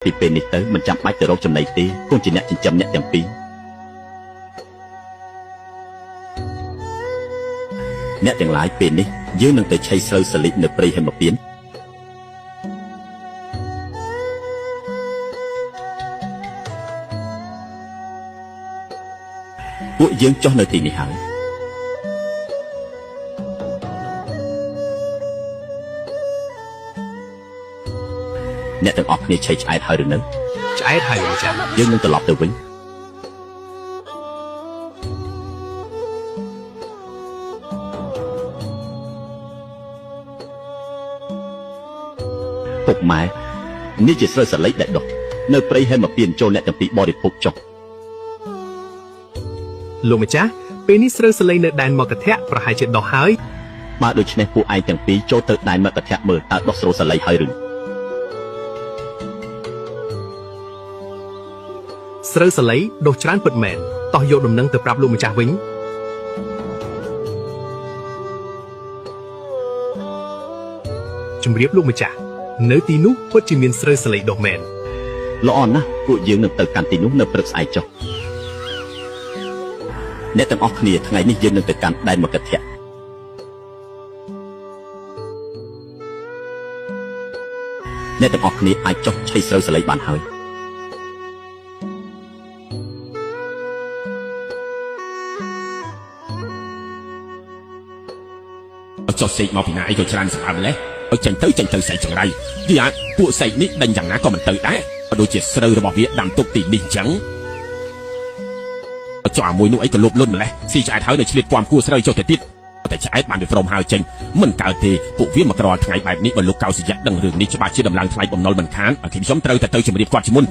ពីពេលនេះទៅមិនចាំបាច់ទៅរកចំណីទេគង់ជាអ្នកចិញ្ចឹមអ្នកទាំងពីរអ្នកទាំងឡាយពេលនេះយើងនឹងទៅឆៃស្រូវសាលិចនៅព្រៃហេមពៀនពួកយើងចុះនៅទីនេះហើយអ្នកទាំងអស់គ្នាឆៃឆ្អែតហើយឬនៅឆ្អែតហើយចា៎យើងនឹងត្រឡប់ទៅវិញពុកម៉ែនេះជាស្រូវសាលិចដែលដុះនៅព្រៃហេមពៀនចូលអ្នកទាំងពីរបរិភោគចុះលោកម្ចាស់ពេលនេះស្រូវសាលិចនៅដែនមកធៈប្រហែលជាដុះហើយបើដូច្នេះពួកឯងទាំងពីរចូលទៅដែនមកធៈមើលតើដុះស្រូវសាលិចហើយឬស្រូវសាលិចដុះច្រើនពិតមែនតោះយកដំណឹងទៅប្រាប់លោកម្ចាស់វិញជំរាបលោកម្ចាស់នៅទីនោះពិតជាមានស្រូវសាលិចដុះមែនល្អណាស់ពួកយើងនឹងទៅកាន់ទីនោះនៅព្រឹកស្អែកចុះអ្នកទាំងអស់គ្នាថ្ងៃនេះយើងនឹងទៅកាន់ដែនមកធៈអ្នកទាំងអស់គ្នាអាចចុះឆៃស្រូវសាលិចបានហើយចុះសេកមកពីណាអីក៏ច្រើនសម្រាប់ម្លេះឲ្យចេញទៅសេកចង្រៃវាអាចពួកសេកនេះដេញយ៉ាងណាក៏មិនទៅដែរក៏ដូចជាស្រូវរបស់វាដាំទុកទីនេះអញ្ចឹងចុះអាមួយនោះអីក៏លុបលុនម្លេះស៊ីឆ្អែតហើយនៅឆ្លៀតពំគួរស្រូវចុះទៅទៀតតែឆ្អែតបានវាព្រមហើយចេញមិនកើតទេពួកវាមកក្រល់ថ្ងៃបែបនេះបើលោកកៅសយៈដឹងរឿងនេះច្បាស់ជាដំឡើងថ្លៃបំណុលមិនខានឲ្យខ្ញុំត្រូវតែទៅជម្រាបគាត់ជាមុន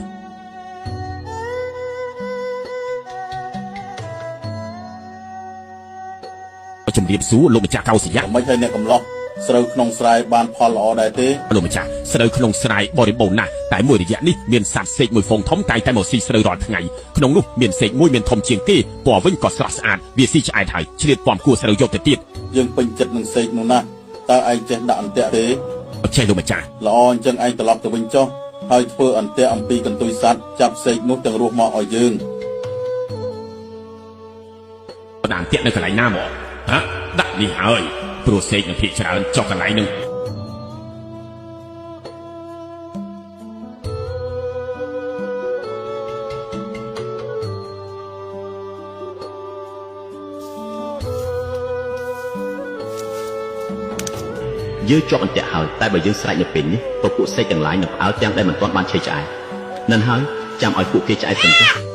ជម្រាបសួរលោកម្ចាស់កៅសយៈមិនហើយអ្នកកំឡោះស្រូវក្នុងស្រែបានផលល្អដែរទេលោកម្ចាស់ស្រូវក្នុងស្រែបរិបូរណ៍ណាស់តែមួយរយៈនេះមានសត្វសេកមួយហ្វូងធំតែមកស៊ីស្រូវរាល់ថ្ងៃក្នុងនោះមានសេកមួយមានធំជាងគេពណ៌វិញក៏ស្រស់ស្អាតវាស៊ីឆ្អែតហើយឆ្លៀតពំគួរស្រូវយកទៅទៀតយើងពេញចិត្តនឹងសេកនោះណាស់តើឯងចេះដាក់អន្ទាក់ទេចេះលោកម្ចាស់ល្អអញ្ចឹងឯងត្រឡប់ទៅវិញចុះហើយធ្វើអន្ទាក់អំពីកន្ទុយសត្វចាប់សេកនោះទាំងរស់មកឲ្យយើងបណ្ដាអន្ទាក់នៅកន្លែងណាមកហ៎ដាក់នេះហើយព្រោះសេកនៅភាគច្រើនចុះកន្លែងនឹងយើងជាប់អន្ទាក់ហើយតែបើយើងស្រែកនៅពេលនេះក៏ពួកសេកទាំងឡាយនឹងផ្អើលទាំងដែលមិនទាន់បានឆៃឆ្អែតនឹងហើយចាំឲ្យពួកគេឆ្អែតសិនទៅ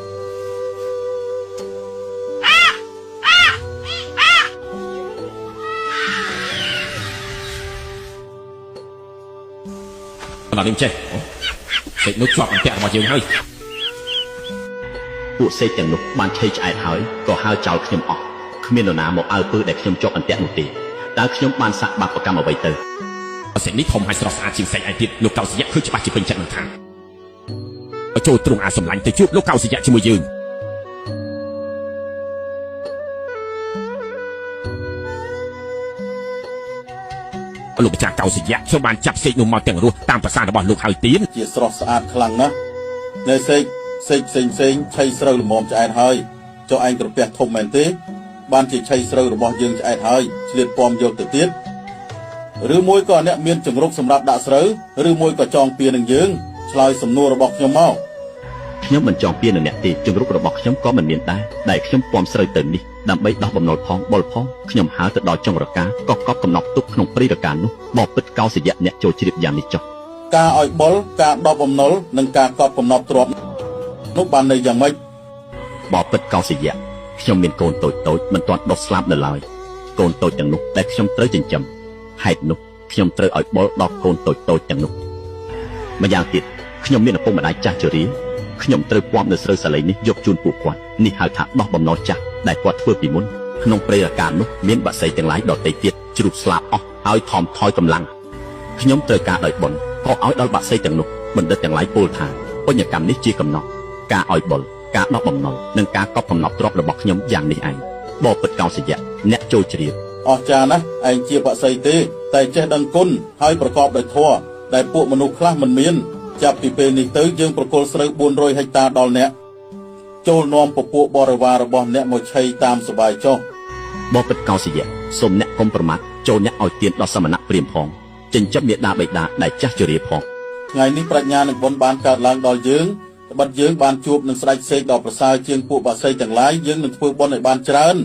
ដល់នេះចេះសេកនោះជាប់អន្ទាក់របស់យើងហើយពួកសេកទាំងនោះបានឆៃឆ្អែតហើយក៏ហើរចោលខ្ញុំអស់គ្មាននរណាមកអើពើដែលខ្ញុំជាប់អន្ទាក់នោះទេតើខ្ញុំបានសាកបាបកម្មអ្វីទៅសេកនេះធំហើយស្រស់ស្អាតជាងសេកឯទៀតលោកកៅសយៈឃើញច្បាស់ជាពេញចិត្តនឹងថាចូលទ្រង់អាសម្លាញ់ទៅជួបលោកកៅសយៈជាមួយយើងលោកម្ចាស់កៅសយៈខ្ញុំបានចាប់សេកនោះមកទាំងរស់តាមប្រសារបស់លោកហើយទៀតជាស្រស់ស្អាតខ្លាំងណាស់នៅសេកផ្សេងឆៃស្រូវល្មមឆ្អែតហើយចុះឯងក្រពះធំមែនទេបានជាឆៃស្រូវរបស់យើងឆ្អែតហើយឆ្លៀតពំយកទៅទៀតឬមួយក៏អ្នកមានចង្រុកសម្រាប់ដាក់ស្រូវឬមួយក៏ចងពៀនឹងយើងឆ្លើយសំណួររបស់ខ្ញុំមកខ្ញុំមិនចងពៀនឹងអ្នកទេចង្រុករបស់ខ្ញុំក៏មិនមានដែរដែលខ្ញុំពំស្រូវទៅនេះដើម្បីដោះបំណុលផងបុលផងខ្ញុំហើរទៅដល់ចុងរកាក៏កប់កំណប់ទុកក្នុងព្រៃរកានោះបបពិតកៅសយៈអ្នកចូលជ្រាបយ៉ាងនេះចុះការឲ្យបុលការដោះបំណុលនិងការកប់កំណប់ទ្រព្យនោះបាននៅយ៉ាងម៉េចបបពិតកៅសយៈខ្ញុំមានកូនតូចមិនទាន់ដុះស្លាប់នៅឡើយ កូនតូចទាំងនោះដែលខ្ញុំត្រូវចិញ្ចឹមហេតុនោះខ្ញុំត្រូវឲ្យបុលដល់កូនតូចទាំងនោះម្យ៉ាងទៀតខ្ញុំមានឪពុកម្ដាយចាស់ជរាខ្ញុំត្រូវពំនៅស្រូវសាលីនេះយកជូនពួកគាត់នេះហៅថាដោះបំណុលចាស់ដែលគាត់ធ្វើពីមុនក្នុងព្រៃអាកាសនោះមានបក្សីទាំងឡាយដទៃទៀតជ្រូកស្លាប់អស់ហើយថមថយកម្លាំងខ្ញុំត្រូវការដោយបុណ្យក៏ឲ្យដល់បក្សីទាំងនោះបណ្ឌិតទាំងឡាយពោលថាបញ្ញកម្មនេះជាកំណត់ការឲ្យបុលការដោះបំណុលនិងការកប់កំណត់ទ្រព្យរបស់ខ្ញុំយ៉ាងនេះឯងបបិទ្ធកោសយៈអ្នកចូលជ្រាបអស្ចារ្យណាស់ឯងជាបក្សីទេតែចេះដឹងគុណហើយប្រកបដោយធម៌ដែលពួកមនុស្សខ្លះមិនមាន ចាប់ពីពេលនេះទៅយើងប្រគល់ស្រូវ400ហិកតាដល់អ្នកចូលនាំពពួកបរិវាររបស់អ្នកមកឆីតាមសบายចុះ បបិទ្ធកោសយៈសូមអ្នកកុំប្រមាថចូលអ្នកឲ្យទានដល់សមណៈព្រាហ្មណ៍ផងចិញ្ចឹមមេដាបិតាដែលចាស់ជរាផង ថ្ងៃនេះប្រាជ្ញានិងបុណ្យបានកើតឡើងដល់យើងត្បិតយើងបានជួបនឹងស្ដេចសេកដ៏ប្រសើរជាងពួកបក្សីទាំងឡាយយើងនឹងធ្វើបុណ្យឲ្យបានច្រើន